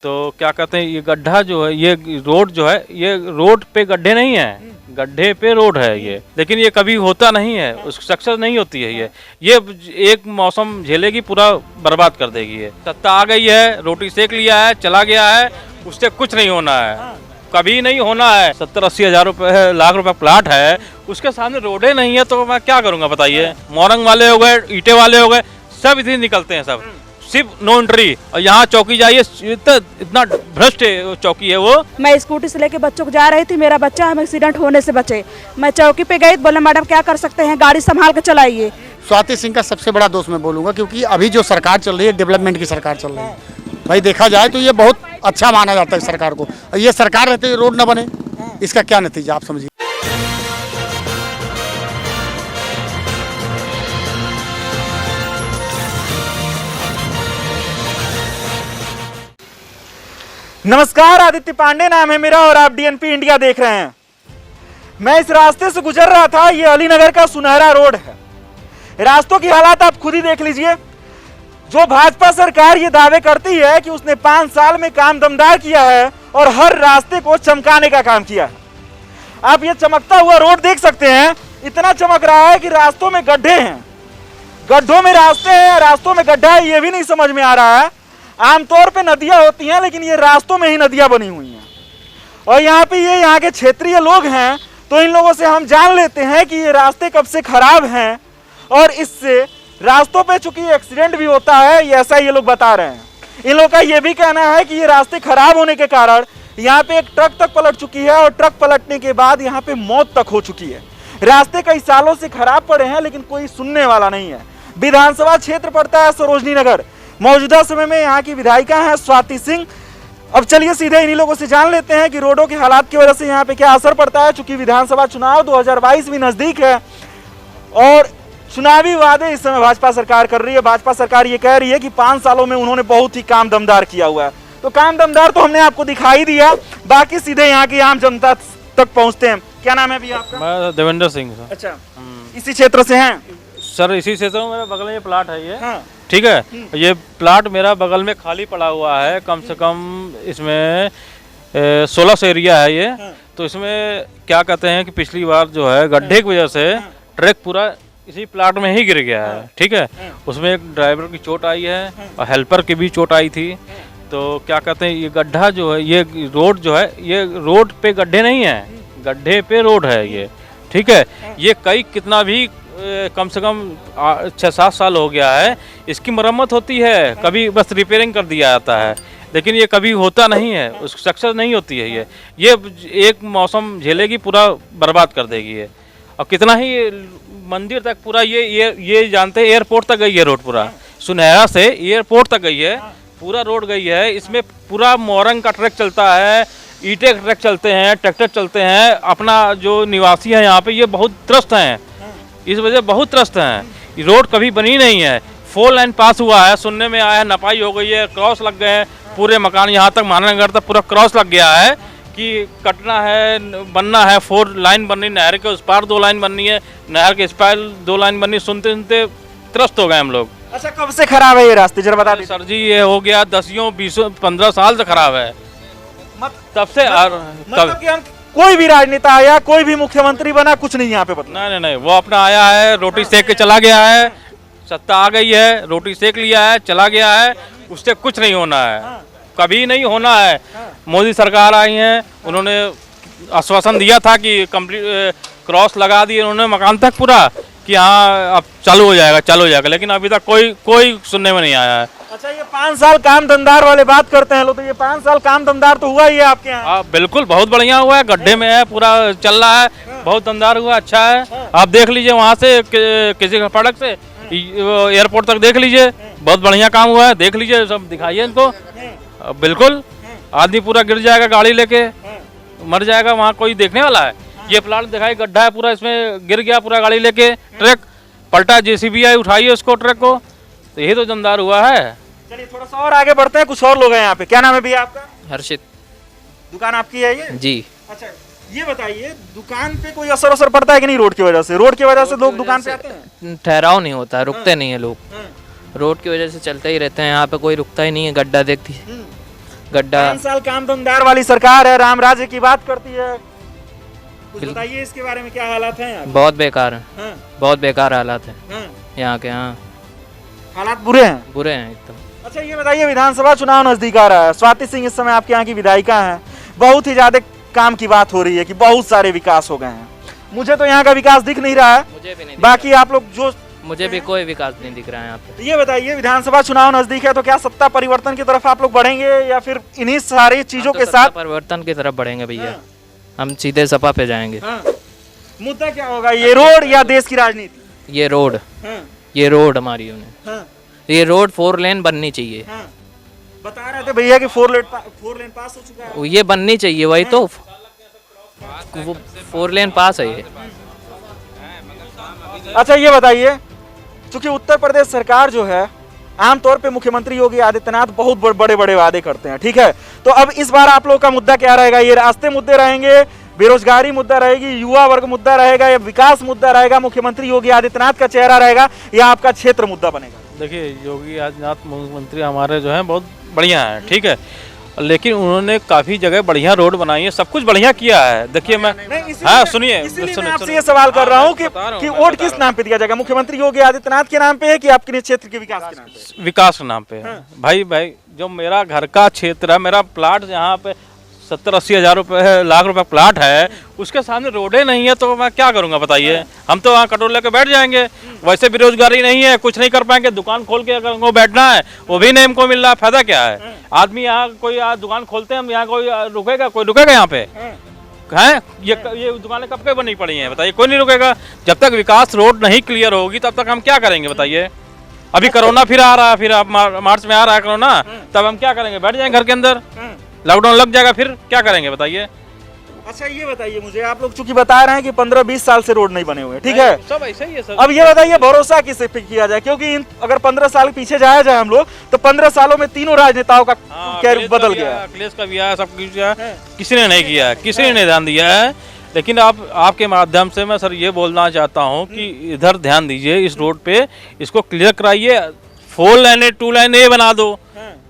तो क्या कहते हैं, ये गड्ढा जो है, ये रोड जो है, ये रोड पे गड्ढे नहीं है, गड्ढे पे रोड है ये, लेकिन ये कभी होता नहीं है, उस सक्सेस नहीं होती है ये एक मौसम झेलेगी, पूरा बर्बाद कर देगी। ये सत्ता आ गई है, रोटी सेक लिया है, चला गया है, उससे कुछ नहीं होना है, कभी नहीं होना है। 70-80 हज़ार रुपए, लाख रुपए प्लाट है, उसके सामने रोडे नहीं है तो मैं क्या करूंगा बताइए। मोरंग वाले हो गए, ईंटे वाले हो गए, सब इधर निकलते हैं, सब सिर्फ नो एंट्री। और यहाँ चौकी जाइए, इतना भ्रष्ट चौकी है वो। मैं स्कूटी से लेके बच्चों को जा रही थी, मेरा बच्चा हम एक्सीडेंट होने से बचे। मैं चौकी पे गई, बोले मैडम क्या कर सकते हैं, गाड़ी संभाल के चलाइए। स्वाति सिंह का सबसे बड़ा दोस्त मैं बोलूंगा, क्योंकि अभी जो सरकार चल रही है डेवलपमेंट की सरकार चल रही है। भाई देखा जाए तो ये बहुत अच्छा माना जाता है सरकार को। ये सरकार रहते हुए रोड न बने, इसका क्या नतीजा आप समझिए। नमस्कार, आदित्य पांडे नाम है मेरा और आप डीएनपी इंडिया देख रहे हैं। मैं इस रास्ते से गुजर रहा था, ये अलीनगर का सुनहरा रोड है। रास्तों की हालात आप खुद ही देख लीजिए। जो भाजपा सरकार ये दावे करती है कि उसने 5 साल में काम दमदार किया है और हर रास्ते को चमकाने का काम किया है। आप ये चमकता हुआ रोड देख सकते हैं, इतना चमक रहा है कि रास्तों में गड्ढे हैं, गड्ढों में रास्ते हैं, रास्तों में गड्ढा है, ये भी नहीं समझ में आ रहा है। आमतौर पे नदियां होती हैं, लेकिन ये रास्तों में ही नदियां बनी हुई हैं। और यहाँ पे ये यहाँ के क्षेत्रीय लोग हैं, तो इन लोगों से हम जान लेते हैं कि ये रास्ते कब से खराब हैं और इससे रास्तों पे चूंकि एक्सीडेंट भी होता है, ये ऐसा ये लोग बता रहे हैं। इन लोगों का ये भी कहना है कि ये रास्ते खराब होने के कारण यहाँ पे एक ट्रक तक पलट चुकी है और ट्रक पलटने के बाद यहाँ पे मौत तक हो चुकी है। रास्ते कई सालों से खराब पड़े हैं, लेकिन कोई सुनने वाला नहीं है। विधानसभा क्षेत्र पड़ता है सरोजनी नगर। मौजूदा समय में यहाँ की विधायिका हैं स्वाति सिंह। अब चलिए सीधे इन्हीं लोगों से जान लेते हैं कि रोडों के हालात की वजह से यहाँ पे क्या असर पड़ता है। चूंकि विधानसभा चुनाव 2022 भी नजदीक है और चुनावी वादे इस समय भाजपा सरकार कर रही है। भाजपा सरकार ये कह रही है कि 5 सालों में उन्होंने बहुत ही काम दमदार किया हुआ है। तो काम दमदार तो हमने आपको दिखाई दिया, बाकी सीधे यहाँ की आम जनता तक पहुँचते हैं। क्या नाम है भैया आपका? मैं देवेंद्र सिंह। अच्छा, इसी क्षेत्र से हैं सर? इसी क्षेत्र में मेरे बगल में ये प्लाट है ये। हाँ। ठीक है, ये प्लाट मेरा बगल में खाली पड़ा हुआ है, कम से कम इसमें 1600 एरिया है ये। तो इसमें क्या कहते हैं कि पिछली बार जो है गड्ढे की वजह से ट्रक पूरा इसी प्लाट में ही गिर गया है। ठीक है, उसमें एक ड्राइवर की चोट आई है और हेल्पर की भी चोट आई थी। तो क्या कहते हैं, ये गड्ढा जो है, ये रोड जो है, ये रोड पे गड्ढे नहीं है, गड्ढे पे रोड है ये। ठीक है, ये कितना भी कम से कम 6-7 साल हो गया है, इसकी मरम्मत होती है, कभी बस रिपेयरिंग कर दिया जाता है, लेकिन ये कभी होता नहीं है, उस सक्सेस नहीं होती है ये एक मौसम झेलेगी, पूरा बर्बाद कर देगी ये। और कितना ही मंदिर तक पूरा ये जानते हैं, एयरपोर्ट तक गई है रोड, पूरा सुनहरा से एयरपोर्ट तक गई है, पूरा रोड गई है। इसमें पूरा मोरंग का ट्रक चलता है, ईंटे का ट्रक चलते हैं, ट्रैक्टर चलते हैं। अपना जो निवासी है यहाँ पे, ये बहुत त्रस्त हैं, इस वजह बहुत त्रस्त हैं। रोड कभी बनी नहीं है। 4 लाइन पास हुआ है, सुनने में आया है, नपाई हो गई है, क्रॉस लग गए हैं, पूरे मकान यहाँ तक महानगर तक पूरा क्रॉस लग गया है कि कटना है, बनना है। 4 लाइन बननी, नहर के उस पार 2 लाइन बननी है, नहर के इस पार 2 लाइन बननी। सुनते सुनते त्रस्त हो गए हम लोग। अच्छा, कब से खराब है ये रास्ते, जरा बता दीजिए। सर जी, ये हो गया 10-15 साल से खराब है, तब से। मतलब कि हम कोई भी राजनेता आया, कोई भी मुख्यमंत्री बना, कुछ नहीं यहाँ पे बदला। नहीं, वो अपना आया है, रोटी सेक के चला गया है, सत्ता आ गई है, रोटी सेक लिया है, चला गया है, उससे कुछ नहीं होना है, कभी नहीं होना है। मोदी सरकार आई है, उन्होंने आश्वासन दिया था कि कंप्लीट क्रॉस लगा दिए उन्होंने मकान तक पूरा, कि हाँ अब चालू हो जाएगा, लेकिन अभी तक कोई सुनने में नहीं आया है। अच्छा, ये 5 साल काम दमदार वाले बात करते हैं लोग, तो ये 5 साल काम दमदार तो हुआ ही है आपके यहाँ? बिल्कुल, बहुत बढ़िया हुआ है, गड्ढे में है, पूरा चल रहा है, बहुत दमदार हुआ, अच्छा है। आप देख लीजिए वहाँ से किसी का सड़क से एयरपोर्ट तक देख लीजिए, बहुत बढ़िया काम हुआ है, देख लीजिए, सब दिखाइए इनको। बिल्कुल, आदमी पूरा गिर जाएगा, गाड़ी लेके मर जाएगा, वहाँ कोई देखने वाला है? ये प्लाट दिखाई, गड्ढा है पूरा, इसमें गिर गया पूरा, गाड़ी लेके ट्रक पलटा, जेसीबी आई, उठाई उसको ट्रक को, तो यही तो दमदार हुआ है। चलिए थोड़ा सा और आगे बढ़ते हैं, कुछ और लोग हैं यहाँ पे। क्या नाम है भैया आपका? हर्षित। दुकान आपकी है ये? जी। अच्छा, ये बताइए, दुकान पे कोई असर पड़ता है कि नहीं रोड की वजह से? रोड की वजह से लोग दुकान पे आते हैं? ठहराव नहीं होता, रुकते नहीं है लोग, रोड की वजह से चलते ही रहते हैं, यहाँ पे कोई रुकता ही नहीं है। गड्ढा देखती गड्ढा। 5 साल काम दमदार वाली सरकार है, राम राज्य की बात करती है, कुछ बताइए इसके बारे में, क्या हालात हैं यहाँ? बहुत बेकार है, हाँ, बहुत बेकार हालात है हाँ, यहाँ के। हाँ, हालात बुरे हैं। बुरे हैं एकदम। अच्छा ये बताइए, विधानसभा चुनाव नजदीक आ रहा है, स्वाति सिंह इस समय आपके यहाँ की विधायिका हैं, बहुत ही ज्यादा काम की बात हो रही है कि बहुत सारे विकास हो गए हैं। मुझे तो यहाँ का विकास दिख नहीं रहा है, मुझे भी नहीं, बाकी आप लोग जो, मुझे भी कोई विकास नहीं दिख रहा है यहाँ पे। ये बताइए, विधानसभा चुनाव नजदीक है तो क्या सत्ता परिवर्तन की तरफ आप लोग बढ़ेंगे या फिर इन्हीं सारी चीजों हम के तो सत्ता साथ? परिवर्तन की तरफ बढ़ेंगे भैया, हम सीधे सपा पे जाएंगे। हाँ। मुद्दा क्या होगा, ये रोड या देश की राजनीति? ये रोड, हाँ, ये रोड हमारी उन्हें, हाँ, ये रोड 4 लेन बननी चाहिए। हाँ। बता रहे थे भैया कि 4 लेन पास हो चुका है। ये बननी चाहिए, वही तो 4 लेन पास है ये। अच्छा ये बताइए, क्योंकि उत्तर प्रदेश सरकार जो है, आमतौर पे मुख्यमंत्री योगी आदित्यनाथ बहुत बड़े बड़े वादे करते हैं, ठीक है, तो अब इस बार आप लोग का मुद्दा क्या रहेगा? ये रास्ते मुद्दे रहेंगे, बेरोजगारी मुद्दा रहेगी, युवा वर्ग मुद्दा रहेगा, या विकास मुद्दा रहेगा, मुख्यमंत्री योगी आदित्यनाथ का चेहरा रहेगा, या आपका क्षेत्र मुद्दा बनेगा? देखिए, योगी आदित्यनाथ मुख्यमंत्री हमारे जो हैं बहुत बढ़िया हैं, ठीक है, लेकिन उन्होंने काफ़ी जगह बढ़िया रोड बनाई है, सब कुछ बढ़िया किया है। देखिए मैं, हाँ सुनिए, इसीलिए मैं आपसे ये सवाल कर रहा हूँ कि वोट किस नाम पे दिया जाएगा, मुख्यमंत्री योगी आदित्यनाथ के नाम पे है कि आपके क्षेत्र के विकास के नाम पे? विकास के नाम पे है। भाई जो मेरा घर का क्षेत्र है, मेरा प्लाट यहाँ पे 70-80 हज़ार रुपये, लाख रुपए प्लाट है, उसके सामने रोडें नहीं है तो मैं क्या करूँगा बताइए? हम तो वहाँ कटोर लेके बैठ जाएंगे। वैसे बेरोजगारी नहीं है, कुछ नहीं कर पाएंगे, दुकान खोल के अगर उनको बैठना है वो भी नहीं हमको मिल रहा है, फायदा क्या है? आदमी यहाँ कोई दुकान खोलते हैं, हम यहाँ कोई रुकेगा? कोई रुकेगा यहाँ पे? हैं ये दुकानें कब के बनी पड़ी हैं बताइए? कोई नहीं रुकेगा। जब तक विकास रोड नहीं क्लियर होगी तब तक हम क्या करेंगे बताइए? अभी कोरोना फिर आ रहा है, फिर अब मार्च में आ रहा है कोरोना, तब हम क्या करेंगे? बैठ जाएंगे घर के अंदर, लॉकडाउन लग जाएगा, फिर क्या करेंगे बताइए? अच्छा ये बताइए मुझे, आप लोग चूंकि बता रहे हैं कि 15-20 साल से रोड नहीं बने हुए, ठीक है, सब ऐसा ही है सर। अब ये बताइए भरोसा किसे पे किया जाए, क्योंकि अगर 15 साल पीछे जाया जाए हम लोग, तो 15 सालों में तीनों राजनेताओं का कैरियर बदल गया है। अखिलेश का भी आया, सब कुछ किया, किसी ने नहीं किया है, किसी ने ध्यान दिया है। लेकिन आपके माध्यम से मैं सर ये बोलना चाहता हूँ कि इधर ध्यान दीजिए, इस रोड पे इसको क्लियर कराइए, 4 लाइनें 2 लाइनें ये बना दो,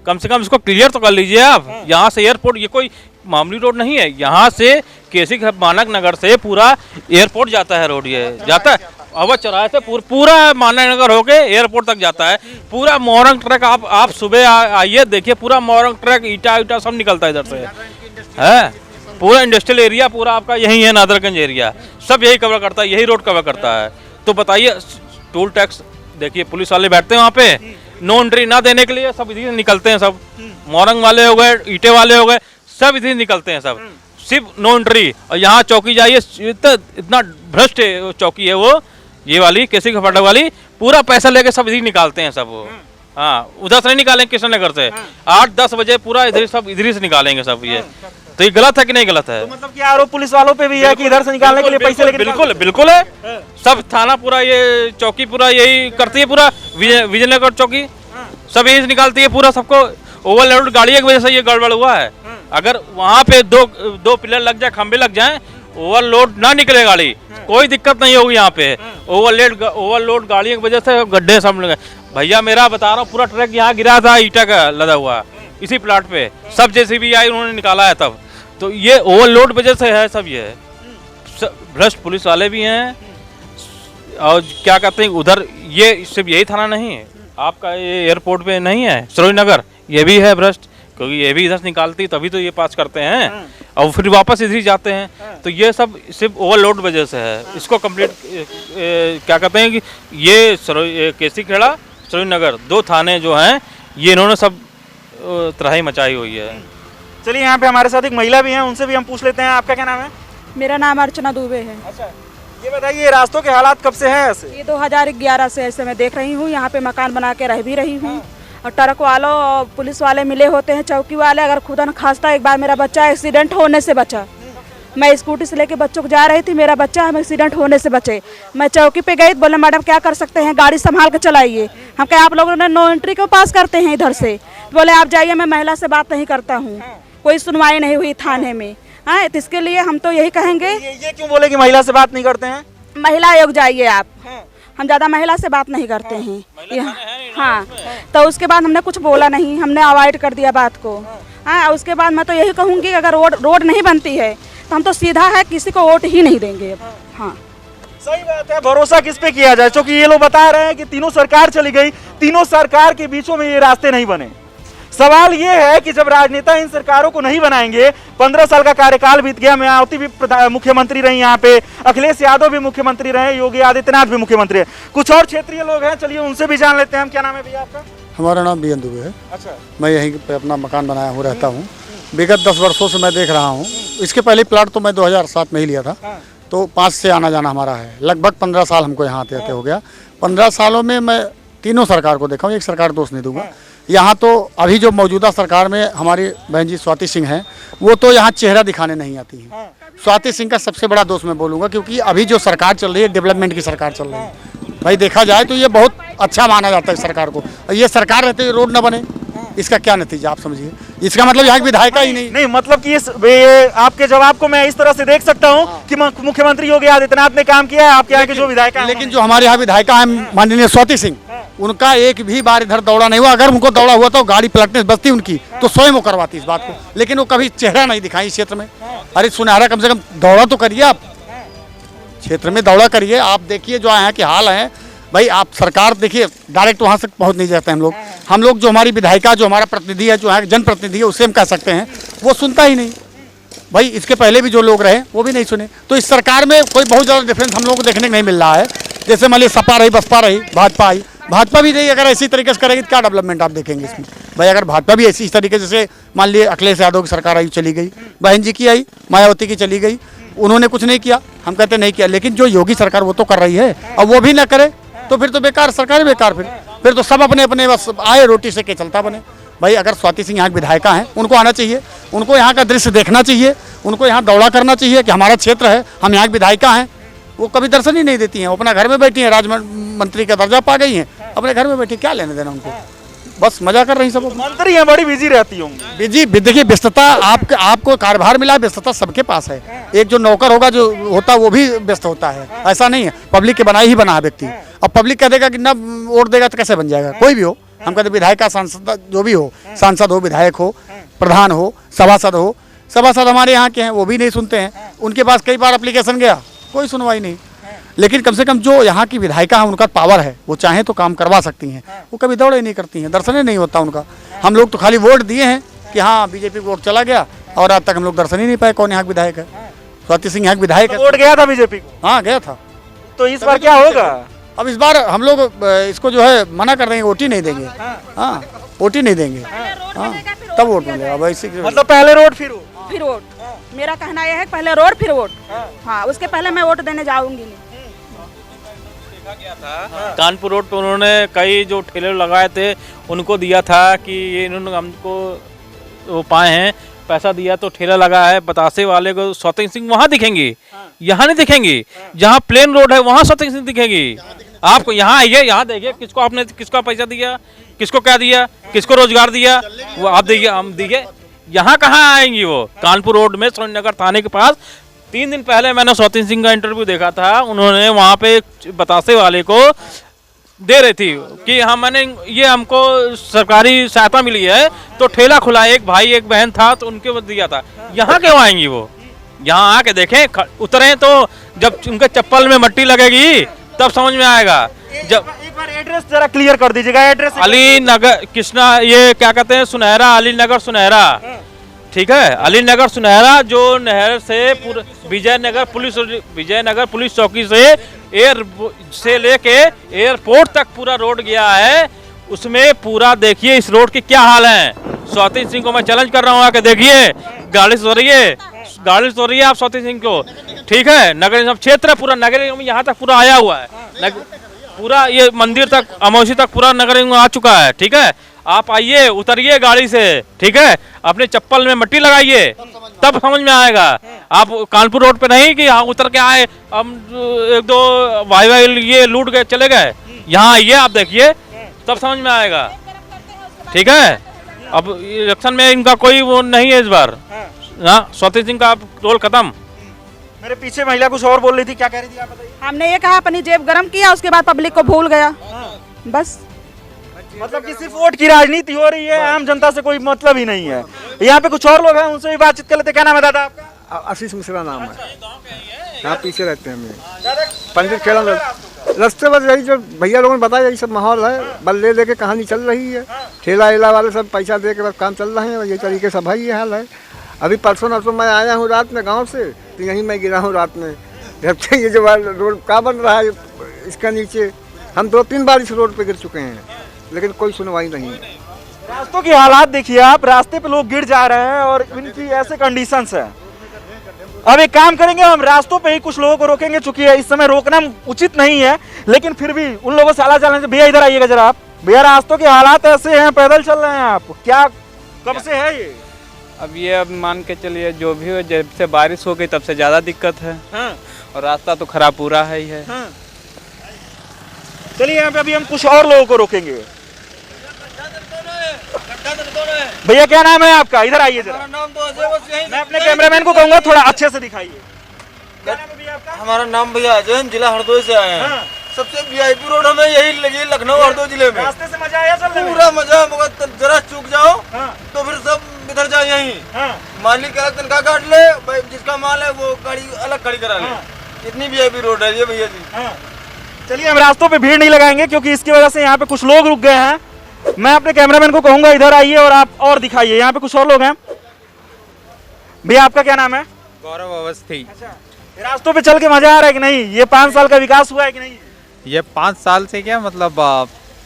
कम से कम इसको क्लियर तो कर लीजिए आप। यहाँ से एयरपोर्ट, ये कोई मामूली रोड नहीं है, यहाँ से केसी मानक नगर से पूरा एयरपोर्ट जाता है, रोड ये जाता है अवध चौराहे से पूरा मानक नगर होके एयरपोर्ट तक जाता है। पूरा मोरंग ट्रक, आप सुबह आइए देखिए, पूरा मोरंग ट्रक, ईटा सब निकलता है इधर से, है पूरा इंडस्ट्रियल एरिया, पूरा आपका यही है नादरगंज एरिया, सब यही कवर करता है, यही रोड कवर करता है। तो बताइए, टोल टैक्स देखिए, पुलिस वाले बैठते हैं वहाँ पे, नो एंट्री ना देने के लिए सब इधर निकलते हैं, सब मोरंग वाले हो गए, ईटे वाले हो गए, सब इधर निकलते हैं, सब सिर्फ नो एंट्री। और यहाँ चौकी जाइए, इतना भ्रष्ट चौकी है वो, ये वाली केसी खपाटा वाली, पूरा पैसा लेके सब इधर निकालते हैं सब वो। हाँ, उधर से नहीं निकालेंगे कृष्णनगर से, 8-10 बजे पूरा इधर सब इधर से निकालेंगे सब ये। तो ये गलत है कि नहीं गलत है? तो मतलब कि आरोप पुलिस वालों पे भी है कि इधर से निकालने के लिए पैसे लेके बिल्कुल है। सब थाना पूरा, ये चौकी पूरा यही करती है, पूरा विजयनगर चौकी सब यही से निकालती है पूरा, सबको ओवरलोड गाड़ी की वजह से ये गड़बड़ हुआ है। अगर वहाँ पे दो पिलर लग जाए, खंबे लग जाए, ओवरलोड ना निकले गाड़ी, कोई दिक्कत नहीं होगी यहाँ पे। ओवरलोड गाड़ी की वजह से गड्ढे सब लगे। भैया मेरा बता रहा हूँ, पूरा ट्रक यहाँ गिरा था, ईटा का लदा हुआ इसी प्लाट पे, सब जैसे भी आई उन्होंने निकाला है तब। तो ये ओवरलोड वजह से है सब, ये भ्रष्ट पुलिस वाले भी हैं। और क्या कहते हैं उधर, ये सिर्फ यही थाना नहीं है आपका, ये एयरपोर्ट पे नहीं है, सरोजनगर ये भी है भ्रष्ट, क्योंकि ये भी इधर से निकालती तभी तो ये पास करते हैं और फिर वापस इधर ही जाते हैं। तो ये सब सिर्फ ओवरलोड वजह से है। इसको कंप्लीट क्या कहते हैं कि ये केसी खेड़ा, सरोजनगर 2 थाने जो हैं, ये इन्होंने सब तराही मचाई हुई है। चलिए यहाँ पे हमारे साथ एक महिला भी हैं, उनसे भी हम पूछ लेते हैं। आपका क्या नाम है? मेरा नाम अर्चना दुबे है। अच्छा, ये बताइए रास्तों के हालात कब से हैं ऐसे? ये 2011 से ऐसे मैं देख रही हूँ, यहाँ पे मकान बना के रह भी रही हूँ। और ट्रक वालों और पुलिस वाले मिले होते हैं, चौकी वाले। अगर खुदा न खास्ता एक बार मेरा बच्चा एक्सीडेंट होने से बचा, मैं स्कूटी से लेके बच्चों को जा रही थी, मेरा बच्चा हम एक्सीडेंट होने से बचे। मैं चौकी पे गई, बोले मैडम क्या कर सकते हैं, गाड़ी संभाल के चलाइए। हम कहे आप लोगों ने नो एंट्री क्यों पास करते हैं इधर से? बोले आप जाइए, मैं महिला से बात नहीं करता हूँ। कोई सुनवाई नहीं हुई थाने में। हाँ, तो इसके लिए हम तो यही कहेंगे। ये क्यों बोले कि महिला से बात नहीं करते हैं? महिला आयोग जाइए आप, हम ज़्यादा महिला से बात नहीं करते हैं। हाँ, तो उसके बाद हमने कुछ बोला नहीं, हमने अवॉइड कर दिया बात को। हाँ, उसके बाद मैं तो यही कहूँगी कि अगर रोड नहीं बनती है तो हम तो सीधा है किसी को वोट ही नहीं देंगे अब। हाँ, सही बात है। भरोसा किस पे किया जाए, क्योंकि ये लोग बता रहे हैं कि तीनों सरकार चली गई, तीनों सरकार के बीचों में ये रास्ते नहीं बने। सवाल ये है कि जब राजनेता इन सरकारों को नहीं बनाएंगे, 15 साल का कार्यकाल बीत गया, मायावती भी मुख्यमंत्री रही यहाँ पे, अखिलेश यादव भी मुख्यमंत्री रहे, योगी आदित्यनाथ भी मुख्यमंत्री है, कुछ और क्षेत्रीय लोग हैं, चलिए उनसे भी जान लेते हैं। हम, क्या नाम है भैया आपका? हमारा नाम बीएन दुबे है। अच्छा, मैं यहीं पे अपना मकान बनाया हूँ, रहता हूँ। विगत 10 वर्षों से मैं देख रहा हूँ। इसके पहले प्लाट तो मैं 2007 में ही लिया था, तो 5 से आना जाना हमारा है। लगभग 15 साल हमको यहाँ आते आते हो गया। 15 सालों में मैं तीनों सरकार को देखा हूँ, एक सरकार दोष नहीं दूंगा। यहाँ तो अभी जो मौजूदा सरकार में हमारी बहन जी स्वाति सिंह हैं, वो तो यहाँ चेहरा दिखाने नहीं आती हैं। स्वाति सिंह का सबसे बड़ा दोष मैं बोलूँगा, क्योंकि अभी जो सरकार चल रही है डेवलपमेंट की सरकार चल रही है। भाई देखा जाए तो ये बहुत अच्छा माना जाता है सरकार को। ये सरकार रहते हुए रोड न बने, इसका क्या नतीजा आप समझिए। इसका मतलब यहाँ की विधायिका ही नहीं। मतलब कि ये आपके जवाब को मैं इस तरह से देख सकता हूँ कि मुख्यमंत्री योगी आदित्यनाथ ने काम किया है, आपके यहाँ के जो विधायिका हैं, लेकिन जो हमारे यहाँ विधायिका है माननीय स्वाति सिंह, उनका एक भी बार इधर दौड़ा नहीं हुआ। अगर उनको दौड़ा हुआ तो गाड़ी पलटने से बचती उनकी, तो स्वयं वो करवाती इस बात को, लेकिन वो कभी चेहरा नहीं दिखाई इस क्षेत्र में। अरे सुनहरा कम से कम दौड़ा तो करिए, आप क्षेत्र में दौड़ा करिए। आप देखिए जो यहाँ के हाल हैं भाई, आप सरकार देखिए, डायरेक्ट वहाँ से पहुँच नहीं जाते हम लोग जो हमारी विधायिका, जो हमारा प्रतिनिधि है, जो यहाँ जनप्रतिनिधि है, उससे हम कह सकते हैं, वो सुनता ही नहीं भाई। इसके पहले भी जो लोग रहे वो भी नहीं सुने। तो इस सरकार में कोई बहुत ज़्यादा डिफरेंस हम लोगों को देखने को नहीं मिल रहा है। जैसे मान लीजिए सपा रही, बसपा रही, भाजपा आई, भाजपा भी नहीं अगर ऐसी तरीके से करेगी तो क्या डेवलपमेंट आप देखेंगे इसमें भाई। अगर भाजपा भी ऐसी इस तरीके से, मान लिए अखिलेश यादव की सरकार आई चली गई, बहन जी की आई, मायावती की चली गई, उन्होंने कुछ नहीं किया, हम कहते नहीं किया। लेकिन जो योगी सरकार वो तो कर रही है, अब वो भी ना करे तो फिर तो बेकार सरकार है, बेकार। फिर तो सब अपने अपने बस आए रोटी से के चलता बने भाई। अगर स्वाति सिंह यहाँ की विधायिका हैं, उनको आना चाहिए, उनको यहाँ का दृश्य देखना चाहिए, उनको यहाँ दौड़ा करना चाहिए कि हमारा क्षेत्र है, हम यहाँ की विधायिका हैं। वो कभी दर्शन ही नहीं देती हैं, वो अपना घर में बैठी हैं, मंत्री का दर्जा पा गई हैं, अपने घर में बैठी, क्या लेने देना उनको, बस मजा कर रही सब। मंत्री हैं, बड़ी बिजी रहती होंगी। बिजी देखिए, व्यस्तता आपको कार्यभार मिला, व्यस्तता सबके पास है। एक जो नौकर होगा जो होता है वो भी व्यस्त होता है, ऐसा नहीं है। पब्लिक के बनाई ही बना है व्यक्ति। अब पब्लिक कह देगा कि ना वोट देगा तो कैसे बन जाएगा, कोई भी हो। हम कहते विधायिका, सांसद जो भी हो, सांसद हो, विधायक हो, प्रधान हो, सभासद हो, सभासद हमारे यहाँ के हैं, वो भी नहीं सुनते हैं। उनके पास कई बार एप्लीकेशन गया, कोई सुनवाई नहीं। लेकिन कम से कम जो यहाँ की विधायिका है, उनका पावर है, वो चाहे तो काम करवा सकती हैं। वो कभी दौड़े नहीं करती हैं, दर्शन ही नहीं होता उनका। हम लोग तो खाली वोट दिए हैं कि हाँ बीजेपी को वोट चला गया, और आज तक हम लोग दर्शन ही नहीं पाए कौन यहाँ विधायक है। स्वाति सिंह यहाँ विधायक है। वोट गया था बीजेपी को? हाँ गया था। तो इस बार क्या होगा? अब इस बार हम लोग इसको जो है मना कर देंगे, वोट ही नहीं देंगे। हाँ वोट ही नहीं देंगे, हाँ तब वोट मिलेगा भाई। मतलब पहले रोड फिर वोट। मेरा कहना यह है पहले रोड फिर वोट। हाँ, उसके पहले मैं वोट देने जाऊंगी नहीं। कानपुर रोड पे उन्होंने कई जो ठेले लगाए थे उनको दिया था कि ये इन्होंने हमको वो पाए हैं, पैसा दिया तो ठेला लगा है। बतासे वाले को स्वाति सिंह वहाँ दिखेंगी, यहाँ नहीं दिखेंगी। जहाँ प्लेन रोड है वहाँ स्वाति सिंह दिखेगी आपको। यहाँ आइए, यहाँ देखिए किसको आपने, किसका पैसा दिया, किसको क्या दिया, किसको रोजगार दिया, वो आप देखिए, हम दिए। यहाँ कहाँ आएंगी वो? कानपुर रोड में सुरेंद्र नगर थाने के पास 3 दिन पहले मैंने स्वाति सिंह का इंटरव्यू देखा था। उन्होंने वहाँ पे बतासे वाले को दे रही थी कि हाँ मैंने ये हमको सरकारी सहायता मिली है, तो ठेला खुला, एक भाई एक बहन था तो उनके दिया था। यहाँ क्यों आएंगी वो? यहाँ आके देखें, उतरे तो जब उनके चप्पल में मट्टी लगेगी तब समझ में आएगा। जब एक बार एड्रेस जरा क्लियर कर दीजिएगा। एड्रेस अली नगर कृष्णा, ये क्या कहते हैं, सुनहरा, अली नगर सुनहरा, ठीक है, अली नगर सुनहरा, जो नहर से पूरा विजयनगर पुलिस चौकी से लेके एयरपोर्ट तक पूरा रोड गया है। उसमें पूरा देखिए इस रोड की क्या हाल है। स्वाति सिंह को मैं चैलेंज कर रहा हूँ आके देखिए, गाड़ी सो रही है आप स्वाति सिंह को, ठीक है। नगर निगम क्षेत्र है, पूरा नगर निगम यहाँ तक पूरा आया हुआ है, पूरा ये मंदिर तक, अमौसी तक पूरा नगर निगम आ चुका है, ठीक है। आप आइए, उतरिए गाड़ी से, ठीक है, अपने चप्पल में मट्टी लगाइए, तब समझ में आएगा। आप कानपुर रोड पे नहीं कि हाँ उतर के आए, हम 1-2 भाई ये लूट गए चले गए। यहाँ आइए, आप देखिए, तब समझ में आएगा, ठीक है। अब इलेक्शन में इनका कोई वो नहीं है इस बार। हाँ, स्वाति सिंह का रोल खत्म। मेरे पीछे महिला कुछ और बोल रही थी, क्या कह रही थी आप बताइए? हमने ये कहा अपनी जेब गरम किया, उसके बाद पब्लिक को भूल गया, बस। मतलब कि सिर्फ वोट की राजनीति हो रही है, आम जनता से कोई मतलब ही नहीं है। यहाँ पे कुछ और लोग हैं, उनसे भी बातचीत कर लेते। क्या नाम है दादा आपका? आशीष मिश्रा नाम है। यहाँ पीछे रहते हैं हम, पंडित खेड़ा रास्ते बस यही जो भैया लोगों ने बताया, यही सब माहौल है। बल ले लेके कहानी चल रही है, ठेला वेला वाले सब पैसा दे के बस काम चल रहे हैं। यही तरीके से भाई ये हाल है। अभी परसों नरसों मैं आया हूँ रात में गाँव से, तो यहीं मैं गिरा हूँ रात में। जब से ये जो रोड का बन रहा है इसका नीचे, हम 2-3 बार इस रोड पे गिर चुके हैं, लेकिन कोई सुनवाई नहीं। रास्तों की हालात देखिए आप, रास्ते पे लोग गिर जा रहे हैं और इनकी ऐसे कंडीशंस है। अब एक काम करेंगे, हम रास्तों पे ही कुछ लोगों को रोकेंगे, चूंकि इस समय रोकना उचित नहीं है, लेकिन फिर भी उन लोगों से आला चलने। भैया इधर आइएगा जरा आप। भैया रास्तों के हालात ऐसे हैं, पैदल चल रहे हैं आप, क्या कब से है ये? अब ये अब मान के चलिए जो भी हो, जब से बारिश हो गई तब से ज़्यादा दिक्कत है। हाँ। और रास्ता तो खराब पूरा है ही है। हाँ। चलिए यहाँ पे अभी हम कुछ और लोगों को रोकेंगे। भैया क्या नाम है आपका? इधर आइए जरा। मैं अपने कैमरामैन को कहूंगा थोड़ा अच्छे से दिखाइए। क्या नाम है भैया आपका? हमारा नाम भैया अजय, जिला हरदोई से आए हैं। हाँ। सबसे वीआईपी रोड हमें यही लगी, लखनऊ हरदोई जिले में। रास्ते से मजा आया चलने में? पूरा मजा, मगर जरा चूक जाओ हाँ। तो फिर सब इधर जाए यहीं। हाँ। मालिक अलग तनख्वाह काट ले, भाई जिसका माल है वो गाड़ी अलग खड़ी करा ले। हाँ। इतनी वीआईपी रोड है ये भैया जी। हाँ। चलिए हम रास्तों पे भीड़ नहीं लगाएंगे, क्योंकि इसकी वजह से यहाँ पे कुछ लोग रुक गए हैं। मैं अपने कैमरामैन को कहूंगा इधर आइए और आप और दिखाइए। यहाँ पे कुछ और लोग हैं। भैया आपका क्या नाम है? गौरव अवस्थी। अच्छा, रास्तों पे चल के मजा आ रहा है कि नहीं? ये 5 साल का विकास हुआ है कि नहीं? ये 5 साल से क्या मतलब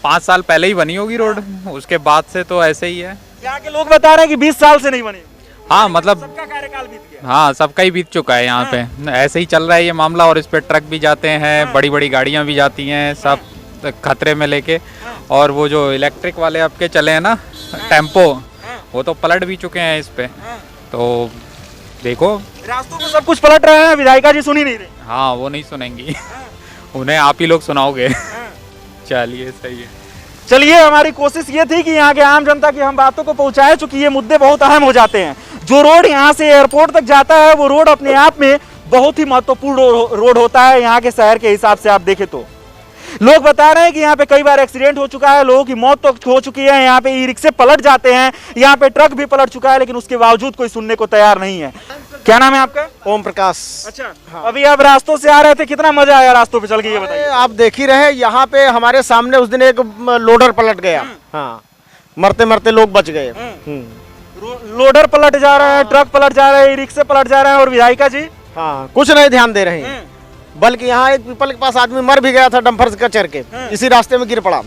5 साल पहले ही बनी होगी रोड, उसके बाद से तो ऐसे ही है। यहाँ के लोग बता रहे हैं कि 20 साल से नहीं बनी। हाँ मतलब सबका कार्यकाल बीत गया। हाँ सबका ही बीत चुका है यहाँ पे। ऐसे ही चल रहा है ये मामला, और इस पे ट्रक भी जाते हैं, बड़ी बड़ी गाड़ियाँ भी जाती हैं, सब खतरे में लेके। और वो जो इलेक्ट्रिक वाले आपके चले हैं ना टेम्पो, वो तो पलट भी चुके हैं इस पे। तो देखो रास्तों में सब कुछ पलट रहे हैं, विधायिका जी सुनी नहीं रही। हाँ वो नहीं सुनेंगी उन्हें आप ही लोग सुनाओगे। चलिए सही है। चलिए हमारी कोशिश ये थी कि यहाँ के आम जनता की हम बातों को पहुँचाएं, चूंकि ये मुद्दे बहुत अहम हो जाते हैं। जो रोड यहाँ से एयरपोर्ट तक जाता है वो रोड अपने आप में बहुत ही महत्वपूर्ण रोड होता है यहाँ के शहर के हिसाब से। आप देखें तो लोग बता रहे हैं कि यहाँ पे कई बार एक्सीडेंट हो चुका है, लोगों की मौत तो हो चुकी है, यहाँ पे ई रिक्शे पलट जाते हैं, यहाँ पे ट्रक भी पलट चुका है, लेकिन उसके बावजूद कोई सुनने को तैयार नहीं है। क्या नाम है आपका? ओम प्रकाश। अच्छा, अभी आप रास्तों से आ रहे थे, कितना मजा आया रास्तों पे चल के, ये बताइए। आप देख ही रहे, यहाँ पे हमारे सामने उस दिन एक लोडर पलट गया। हाँ, मरते मरते लोग बच गए। लोडर पलट जा रहे हैं, ट्रक पलट जा रहे हैं, ई रिक्शे पलट जा रहे हैं, और विधायिका जी हाँ कुछ नहीं ध्यान दे रहे हैं। बल्कि यहाँ एक पीपल के पास आदमी मर भी गया था डंपर का चढ़ के, इसी रास्ते में गिर पड़ा।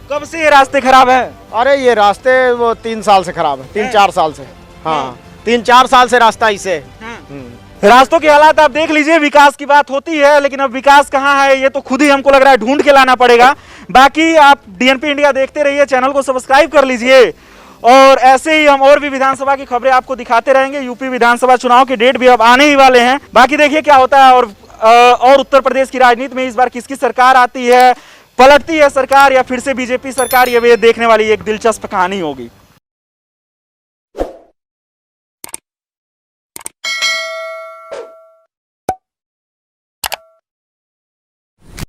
कब से ये रास्ते खराब है? अरे ये रास्ते वो 3 साल से खराब है, 3-4 साल से। हाँ 3-4 साल से रास्ता इसे। रास्तों की हालात आप देख लीजिए। विकास की बात होती है, लेकिन अब विकास कहाँ है ये तो खुद ही हमको लग रहा है ढूंढ के लाना पड़ेगा। बाकी आप डीएनपी इंडिया देखते रहिए, चैनल को सब्सक्राइब कर लीजिए, और ऐसे ही हम और भी विधानसभा की खबरें आपको दिखाते रहेंगे। यूपी विधानसभा चुनाव के डेट भी अब आने ही वाले हैं। बाकी देखिए क्या होता है, और उत्तर प्रदेश की राजनीति में इस बार किसकी सरकार आती है, पलटती है सरकार या फिर से बीजेपी सरकार, ये देखने वाली एक दिलचस्प कहानी होगी।